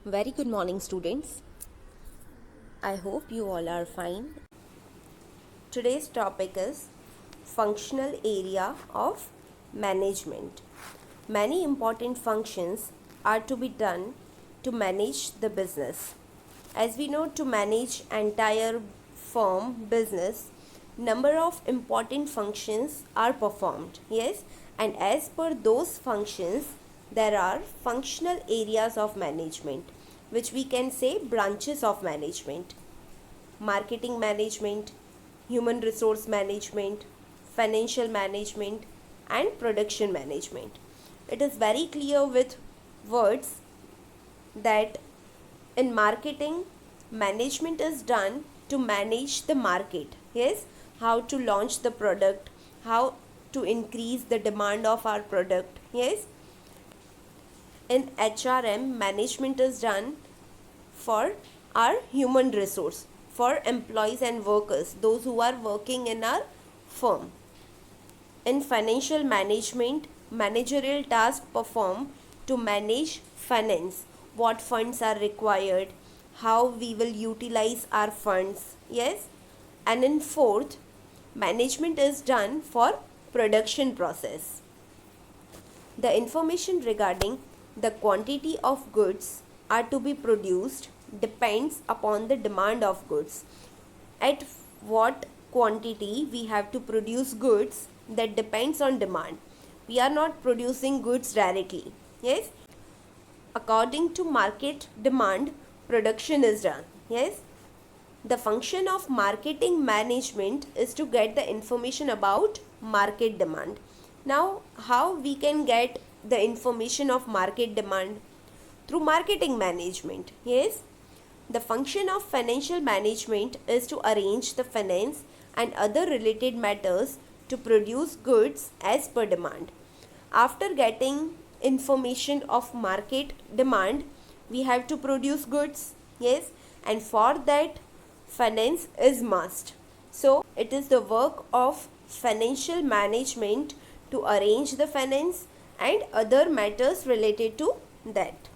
Very good morning, students. I hope you all are fine. Today's topic is functional area of management. Many important functions are to be done to manage the business. As we know, to manage entire firm business, number of important functions are performed. Yes, and as per those functions, there are functional areas of management, which we can say branches of management: marketing management, human resource management, financial management, and production management. It is very clear with words that in marketing, management is done to manage the market. Yes, how to launch the product, how to increase the demand of our product. Yes, in HRM, management is done for our human resource, for employees and workers, those who are working in our firm. In financial management, managerial tasks perform to manage finance, what funds are required, how we will utilize our funds. Yes, and in fourth, management is done for production process. The information regarding the quantity of goods are to be produced depends upon the demand of goods. At what quantity we have to produce goods, that depends on demand. We are not producing goods directly. Yes, according to market demand, production is done. Yes, the function of marketing management is to get the information about market demand. Now, how we can get the information of market demand? Through marketing management. Yes, the function of financial management is to arrange the finance and other related matters to produce goods as per demand. After getting information of market demand, we have to produce goods. Yes, and for that, finance is must. So, it is the work of financial management to arrange the finance and other matters related to that.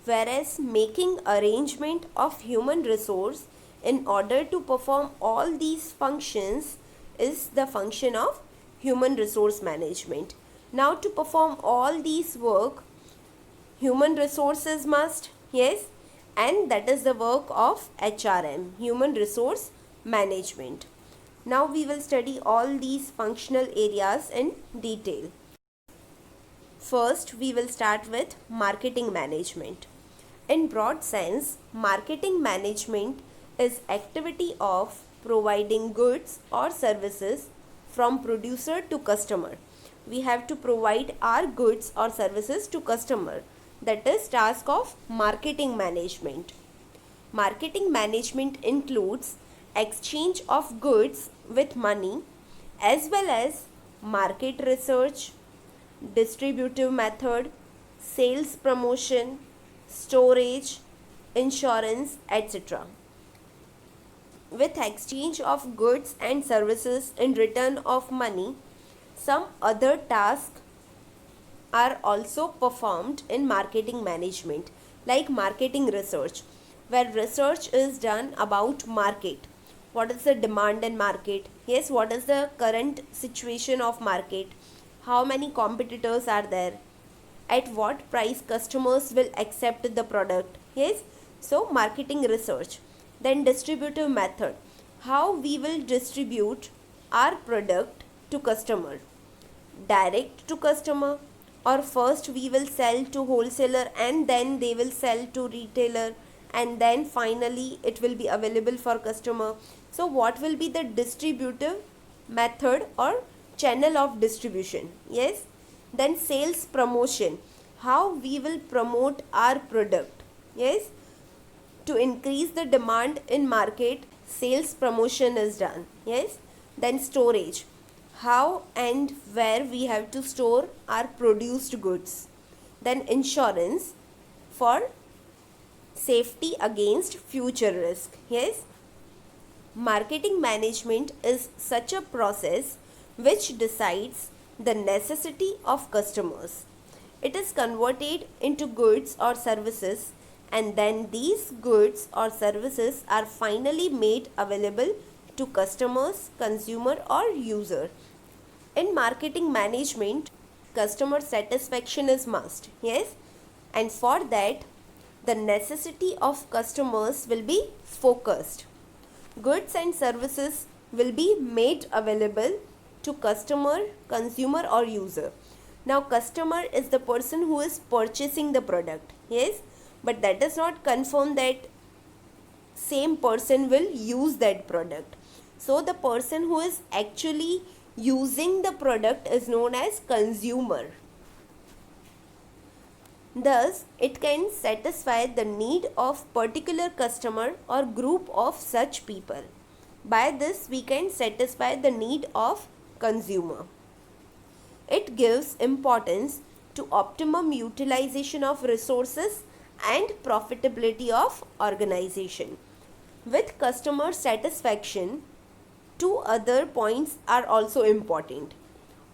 Whereas making arrangement of human resource in order to perform all these functions is the function of human resource management. Now, to perform all these work, human resources must. Yes, and that is the work of HRM, human resource management. Now we will study all these functional areas in detail. First, we will start with marketing management. In broad sense, marketing management is activity of providing goods or services from producer to customer. We have to provide our goods or services to customer. That is task of marketing management. Marketing management includes exchange of goods with money as well as market research, distributive method, sales promotion, storage, insurance, etc. With exchange of goods and services in return of money, some other tasks are also performed in marketing management, like marketing research, where research is done about market. What is the demand in market? Yes, what is the current situation of market? How many competitors are there? At what price customers will accept the product? Yes, so marketing research. Then distributive method, how we will distribute our product to customer, direct to customer, or first we will sell to wholesaler and then they will sell to retailer and then finally it will be available for customer. So what will be the distributive method or channel of distribution? Yes, then sales promotion, how we will promote our product. Yes, to increase the demand in market, sales promotion is done. Yes, then storage, how and where we have to store our produced goods. Then insurance, for safety against future risk. Yes, marketing management is such a process which decides the necessity of customers. It is converted into goods or services and then these goods or services are finally made available to customers, consumer or user. In marketing management, customer satisfaction is must, yes, and for that the necessity of customers will be focused. Goods and services will be made available to customer, consumer or user. Now customer is the person who is purchasing the product, yes, but that does not confirm that same person will use that product. So the person who is actually using the product is known as consumer. Thus, it can satisfy the need of particular customer or group of such people. By this, we can satisfy the need of consumer. It gives importance to optimum utilization of resources and profitability of organization. With customer satisfaction, two other points are also important.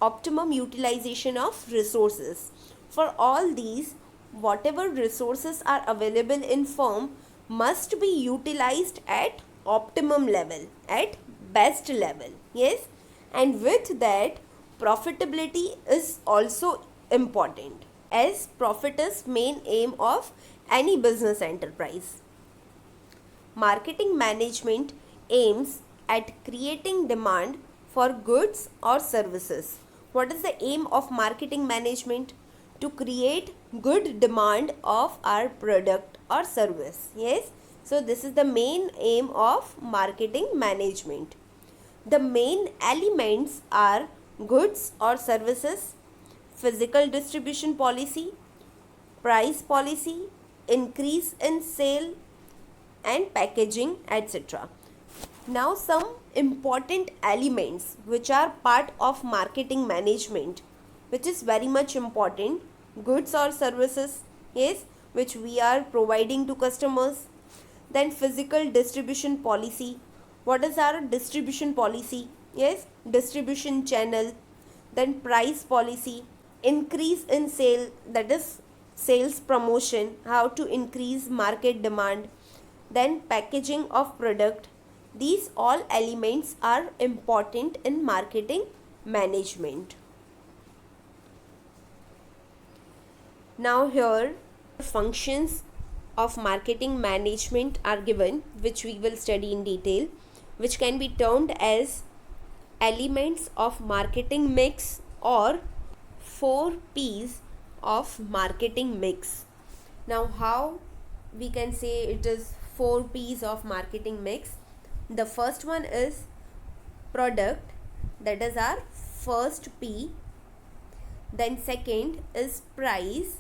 Optimum utilization of resources. For all these, whatever resources are available in firm must be utilized at optimum level, at best level, yes, and with that profitability is also important, as profit is main aim of any business enterprise. Marketing management aims at creating demand for goods or services. What is the aim of marketing management? To create good demand of our product or service, yes. So this is the main aim of marketing management. The main elements are goods or services, physical distribution policy, price policy, increase in sale and packaging, etc. Now some important elements which are part of marketing management, which is very much important. Goods or services, yes, which we are providing to customers. Then physical distribution policy. What is our distribution policy? Yes, distribution channel. Then price policy. Increase in sale, that is sales promotion, how to increase market demand. Then packaging of product. These all elements are important in marketing management. Now here functions of marketing management are given, which we will study in detail, which can be termed as elements of marketing mix or 4 P's of marketing mix. Now how we can say it is 4 P's of marketing mix? The first one is product, that is our first P. Then second is price,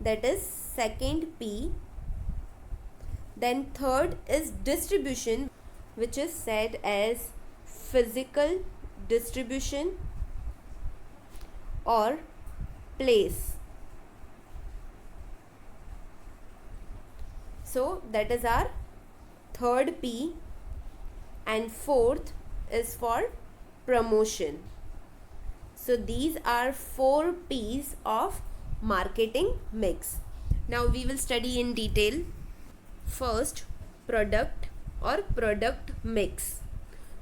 that is second P. Then third is distribution, which is said as physical distribution or place. So that is our third P, and fourth is for promotion. So these are 4 P's of marketing mix. Now we will study in detail. First, product or product mix.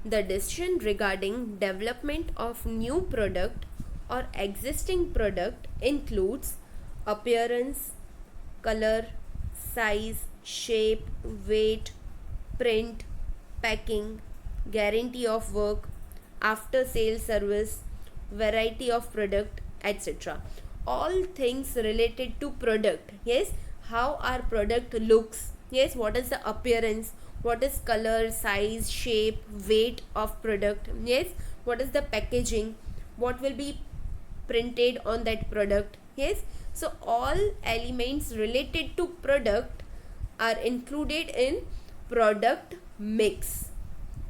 The decision regarding development of new product or existing product includes appearance, color, size, shape, weight, print, packing, guarantee of work, after sale service, variety of product, etc. All things related to product, yes, how our product looks, yes, what is the appearance, what is color, size, shape, weight of product, yes, what is the packaging, what will be printed on that product, yes. So all elements related to product are included in product mix.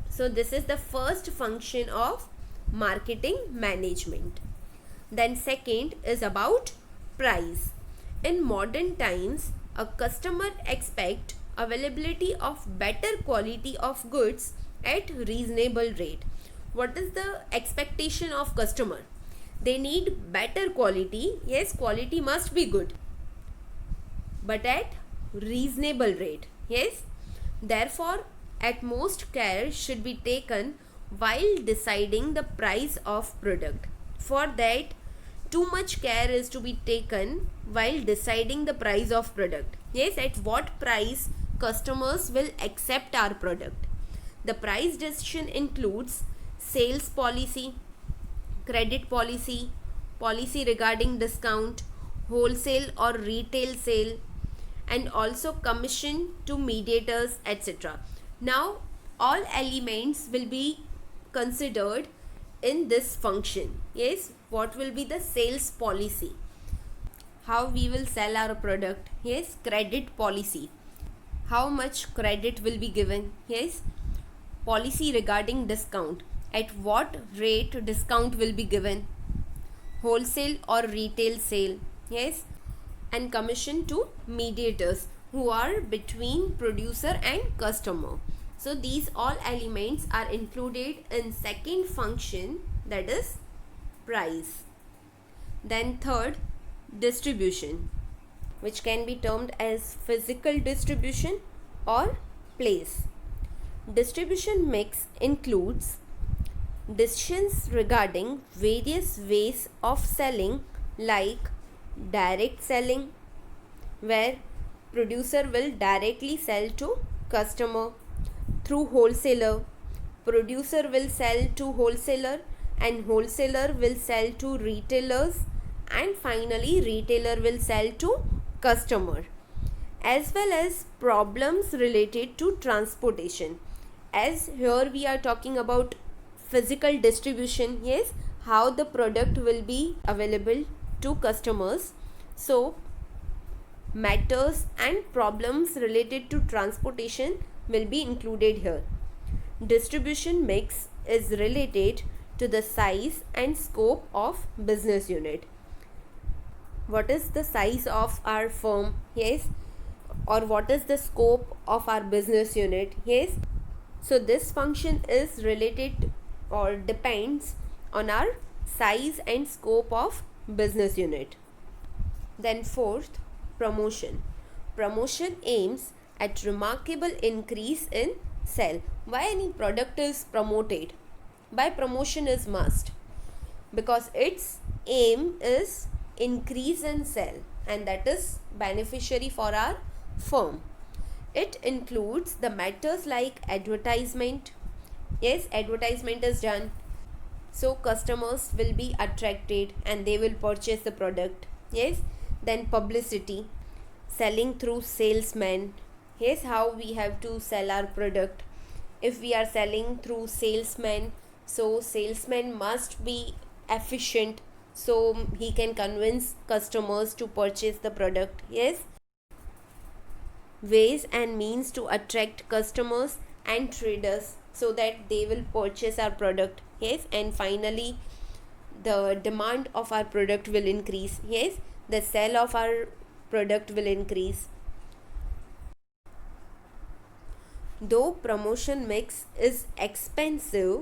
So this is the first function of marketing management. Then second is about price. In modern times, a customer expect availability of better quality of goods at reasonable rate. What is the expectation of customer? They need better quality. Yes, quality must be good, but at reasonable rate. Yes, therefore at most care should be taken while deciding the price of product. For that, too much care is to be taken while deciding the price of product. Yes, at what price customers will accept our product. The price decision includes sales policy, credit policy, policy regarding discount, wholesale or retail sale, and also commission to mediators, etc. Now, all elements will be considered in this function. Yes, what will be the sales policy? How we will sell our product? Yes, credit policy. How much credit will be given? Yes, policy regarding discount. At what rate discount will be given? Wholesale or retail sale. Yes, and commission to mediators who are between producer and customer. So these all elements are included in second function, that is price. Then third, distribution, which can be termed as physical distribution or place. Distribution mix includes decisions regarding various ways of selling, like direct selling, where producer will directly sell to customer, through wholesaler, producer will sell to wholesaler and wholesaler will sell to retailers, and finally retailer will sell to customer. As well as problems related to transportation, as here we are talking about physical distribution. Yes, how the product will be available to customers. So matters and problems related to transportation will be included here. Distribution mix is related to the size and scope of business unit. What is the size of our firm? Yes, or what is the scope of our business unit? Yes, so this function is related or depends on our size and scope of business unit. Then fourth, promotion. Promotion aims at remarkable increase in sale. Why any product is promoted? By promotion is must, because its aim is increase in sale, and that is beneficiary for our firm. It includes the matters like advertisement. Yes, advertisement is done, so customers will be attracted and they will purchase the product. Yes, then publicity, selling through salesmen. Yes, how we have to sell our product. If we are selling through salesmen, so salesman must be efficient, so he can convince customers to purchase the product. Yes, ways and means to attract customers and traders so that they will purchase our product. Yes, and finally the demand of our product will increase. Yes, the sale of our product will increase. Though promotion mix is expensive,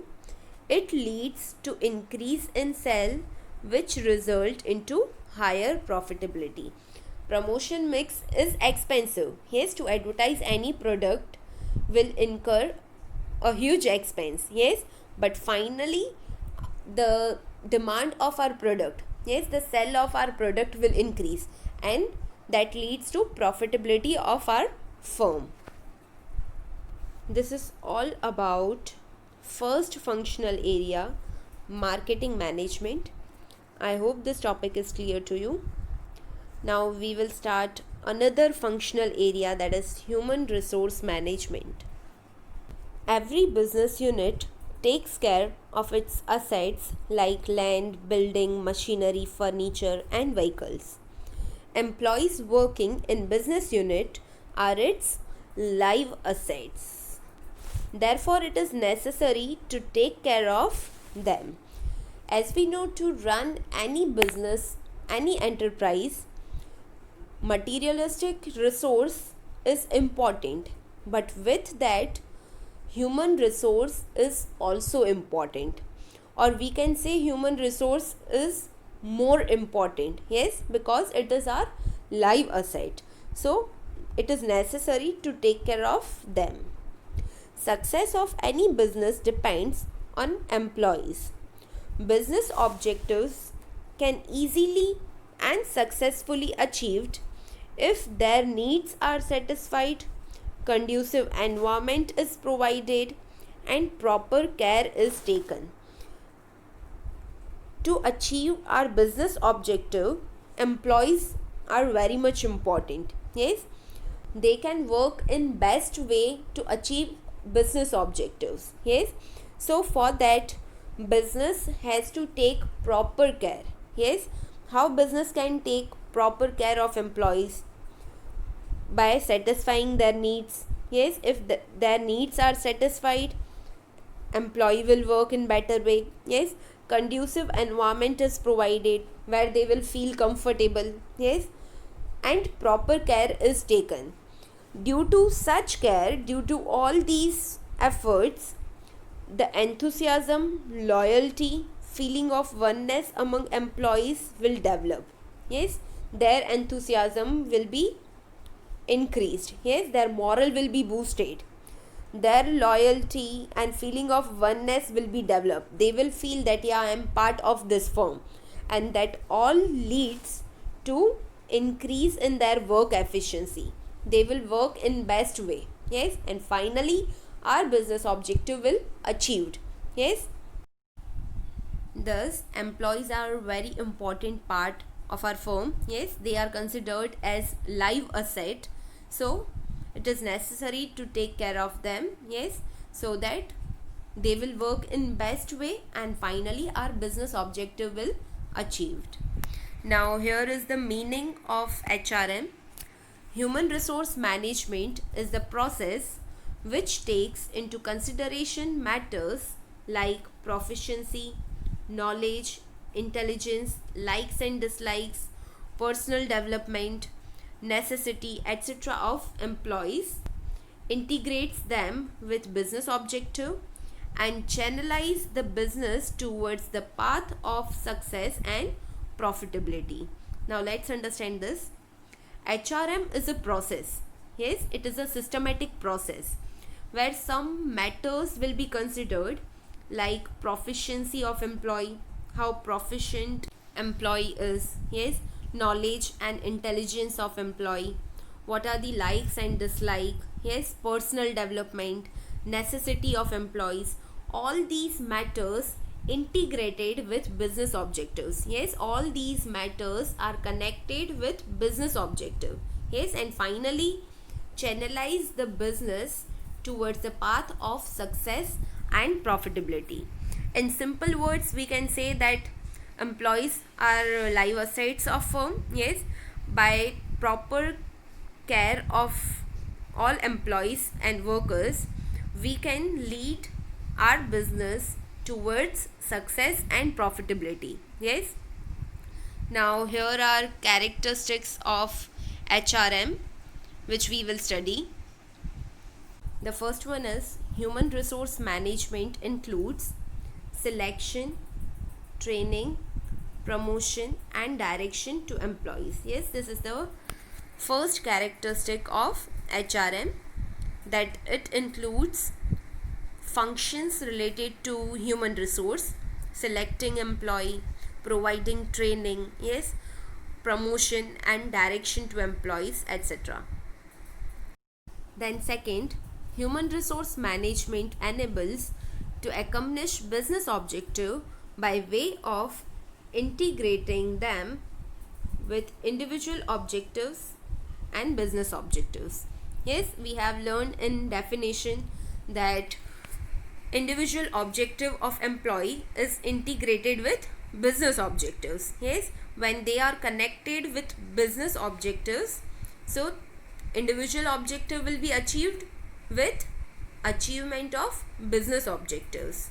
it leads to increase in sale, which result into higher profitability. Promotion mix is expensive. Yes, to advertise any product will incur a huge expense. Yes, but finally the demand of our product, yes, the sale of our product will increase, and that leads to profitability of our firm. This is all about first functional area, marketing management. I hope this topic is clear to you. Now we will start another functional area, that is human resource management. Every business unit takes care of its assets like land, building, machinery, furniture, and vehicles. Employees working in business unit are its live assets. Therefore, it is necessary to take care of them. As we know, to run any business, any enterprise, materialistic resource is important, but with that, human resource is also important, or we can say human resource is more important. Yes, because it is our live asset. So it is necessary to take care of them. Success of any business depends on employees. Business objectives can easily and successfully achieved if their needs are satisfied, conducive environment is provided, and proper care is taken. To achieve our business objective, employees are very much important. Yes, they can work in best way to achieve business objectives. Yes, so for that, business has to take proper care. Yes, how business can take proper care of employees? By satisfying their needs. Yes, if their needs are satisfied, employee will work in better way. Yes, conducive environment is provided where they will feel comfortable. Yes, and proper care is taken. Due to such care, due to all these efforts, the enthusiasm, loyalty, feeling of oneness among employees will develop. Yes, their enthusiasm will be increased. Yes, their morale will be boosted. Their loyalty and feeling of oneness will be developed. They will feel that yeah, I am part of this firm, and that all leads to increase in their work efficiency. They will work in best way. Yes, and finally our business objective will achieved. Yes, thus employees are a very important part of our firm. Yes, they are considered as live asset, so it is necessary to take care of them. Yes, so that they will work in best way, and finally our business objective will achieved. Now here is the meaning of HRM. Human resource management is the process which takes into consideration matters like proficiency, knowledge, intelligence, likes and dislikes, personal development, necessity, etc. of employees, integrates them with business objective, and channelize the business towards the path of success and profitability. Now let's understand this. HRM is a process. Yes, it is a systematic process where some matters will be considered like proficiency of employee, how proficient employee is. Yes, knowledge and intelligence of employee, what are the likes and dislike. Yes, personal development, necessity of employees, all these matters integrated with business objectives. Yes, all these matters are connected with business objective. Yes, and finally channelize the business towards the path of success and profitability. In simple words, we can say that employees are live assets of firm. Yes, by proper care of all employees and workers, we can lead our business towards success and profitability. Yes, now here are characteristics of HRM which we will study. The first one is human resource management includes selection, training, promotion and direction to employees. Yes, this is the first characteristic of HRM, that it includes functions related to human resource, selecting employee, providing training, yes, promotion and direction to employees, etc. Then second, human resource management enables to accomplish business objective by way of integrating them with individual objectives and business objectives. Yes, we have learned in definition that individual objective of employee is integrated with business objectives. Yes, when they are connected with business objectives, so individual objective will be achieved with achievement of business objectives.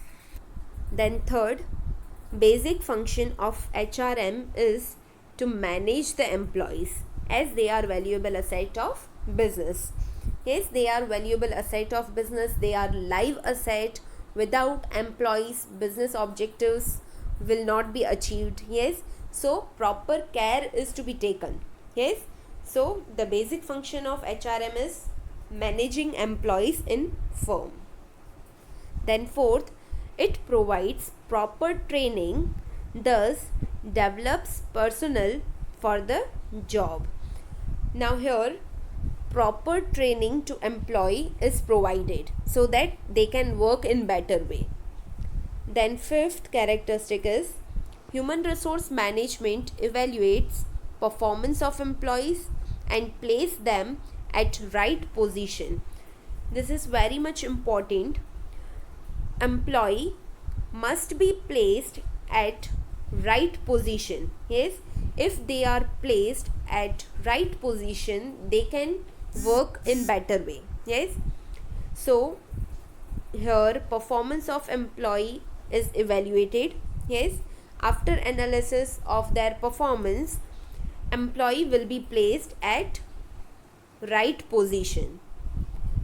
Then third, basic function of HRM is to manage the employees as they are valuable asset of business. Yes, they are valuable asset of business, they are live asset. Without employees, business objectives will not be achieved. Yes, so proper care is to be taken. Yes, So the basic function of HRM is managing employees in firm. Then fourth, it provides proper training, thus develops personnel for the job. Now here, proper training to employee is provided so that they can work in better way. Then fifth characteristic is human resource management evaluates performance of employees and place them at right position. This is very much important. Employee must be placed at right position. Yes, if they are placed at right position, they can work in better way. Yes, so here performance of employee is evaluated. Yes, after analysis of their performance, employee will be placed at right position.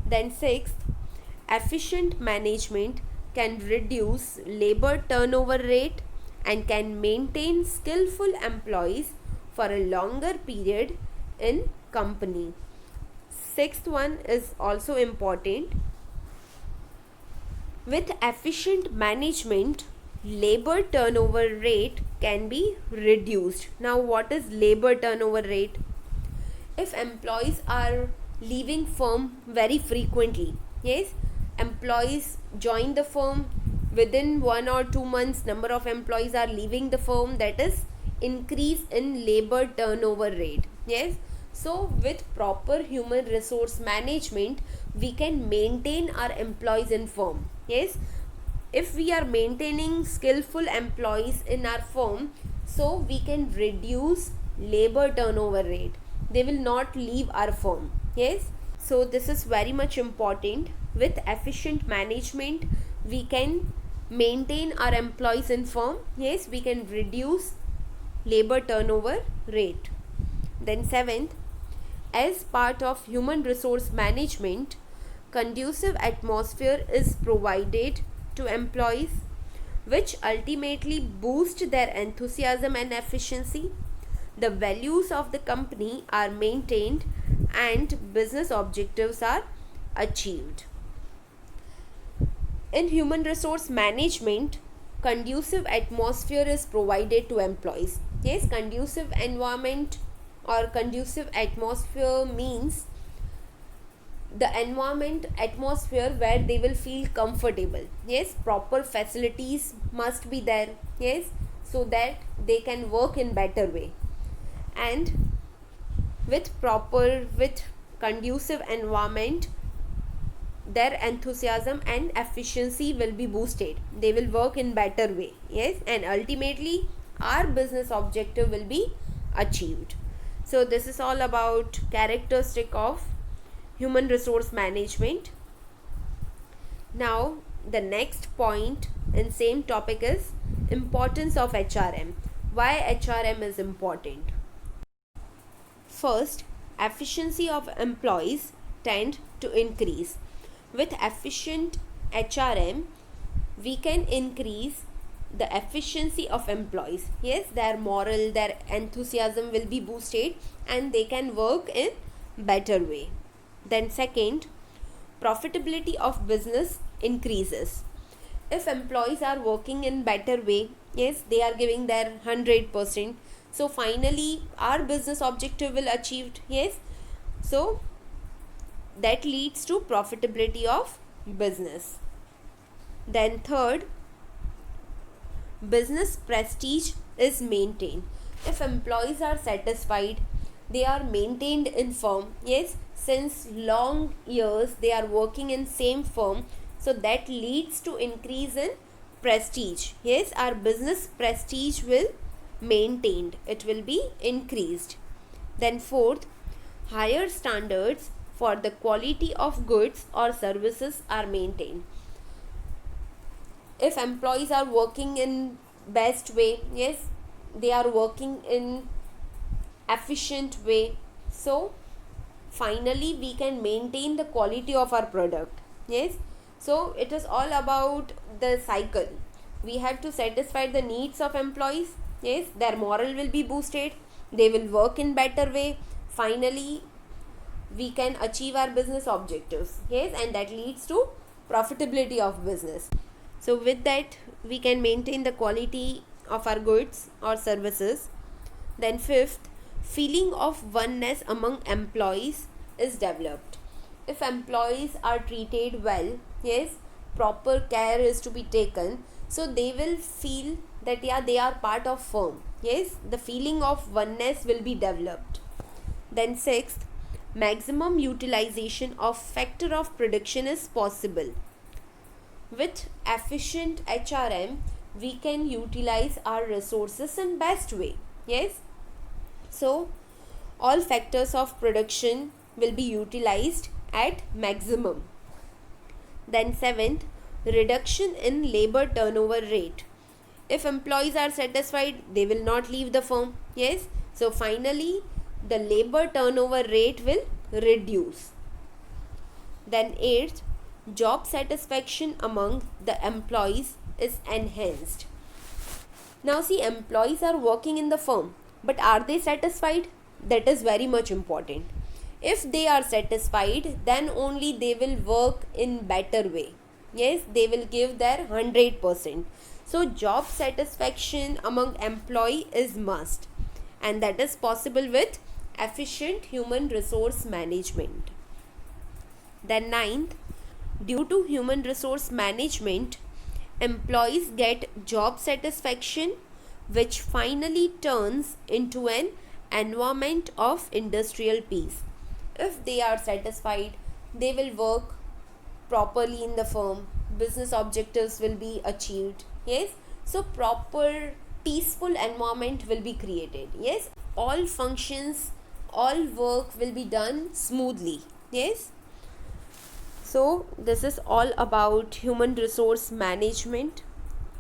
Then sixth, efficient management can reduce labor turnover rate and can maintain skillful employees for a longer period in company. Sixth one is also important. With efficient management, labor turnover rate can be reduced. Now what is labor turnover rate? If employees are leaving firm very frequently, yes, employees join the firm within 1 or 2 months, number of employees are leaving the firm, that is increase in labor turnover rate. Yes, so with proper human resource management, we can maintain our employees in firm. Yes, if we are maintaining skillful employees in our firm, so we can reduce labor turnover rate. They will not leave our firm. Yes, so this is very much important. With efficient management, we can maintain our employees in firm. Yes, we can reduce labor turnover rate. Then seventh, as part of human resource management, conducive atmosphere is provided to employees, which ultimately boost their enthusiasm and efficiency. The values of the company are maintained and business objectives are achieved. In human resource management, conducive atmosphere is provided to employees. Yes, conducive environment or conducive atmosphere means the environment, atmosphere where they will feel comfortable. Yes, proper facilities must be there. Yes, so that they can work in better way. And with conducive environment, their enthusiasm and efficiency will be boosted. They will work in better way. Yes, and ultimately our business objective will be achieved. So this is all about characteristic of human resource management. Now the next point in same topic is importance of HRM. Why HRM is important? First, efficiency of employees tend to increase. With efficient HRM, we can increase the efficiency of employees. Yes, their moral, their enthusiasm will be boosted and they can work in better way. Then second, profitability of business increases. If employees are working in better way, yes, they are giving their 100%, so finally our business objective will achieved. Yes, so that leads to profitability of business. Then third, business prestige is maintained. If employees are satisfied, they are maintained in firm. Yes, since long years they are working in same firm, so that leads to increase in prestige. Yes, our business prestige will maintained, it will be increased. Then fourth, higher standards for the quality of goods or services are maintained. If employees are working in best way, yes, they are working in efficient way, so finally we can maintain the quality of our product. Yes, so it is all about the cycle. We have to satisfy the needs of employees. Yes, their moral will be boosted, they will work in better way, finally we can achieve our business objectives. Yes, and that leads to profitability of business. So with that, we can maintain the quality of our goods or services. Then fifth, feeling of oneness among employees is developed. If employees are treated well, yes, proper care is to be taken, so they will feel that yeah, they are part of firm. Yes, the feeling of oneness will be developed. Then sixth, maximum utilization of factor of production is possible. With efficient HRM, we can utilize our resources in best way. Yes, so all factors of production will be utilized at maximum. Then seventh, reduction in labor turnover rate. If employees are satisfied, they will not leave the firm. Yes, so finally the labor turnover rate will reduce. Then eighth, job satisfaction among the employees is enhanced. Now see, employees are working in the firm, but are they satisfied? That is very much important. If they are satisfied, then only they will work in better way. Yes, they will give their 100%. So job satisfaction among employee is must, and that is possible with efficient human resource management. Then ninth, due to human resource management, employees get job satisfaction, which finally turns into an environment of industrial peace. If they are satisfied, they will work properly in the firm, business objectives will be achieved. Yes, so proper peaceful environment will be created. Yes, all functions, all work will be done smoothly. Yes, so this is all about human resource management.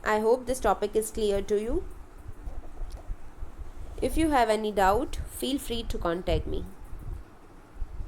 I hope this topic is clear to you. If you have any doubt, feel free to contact me.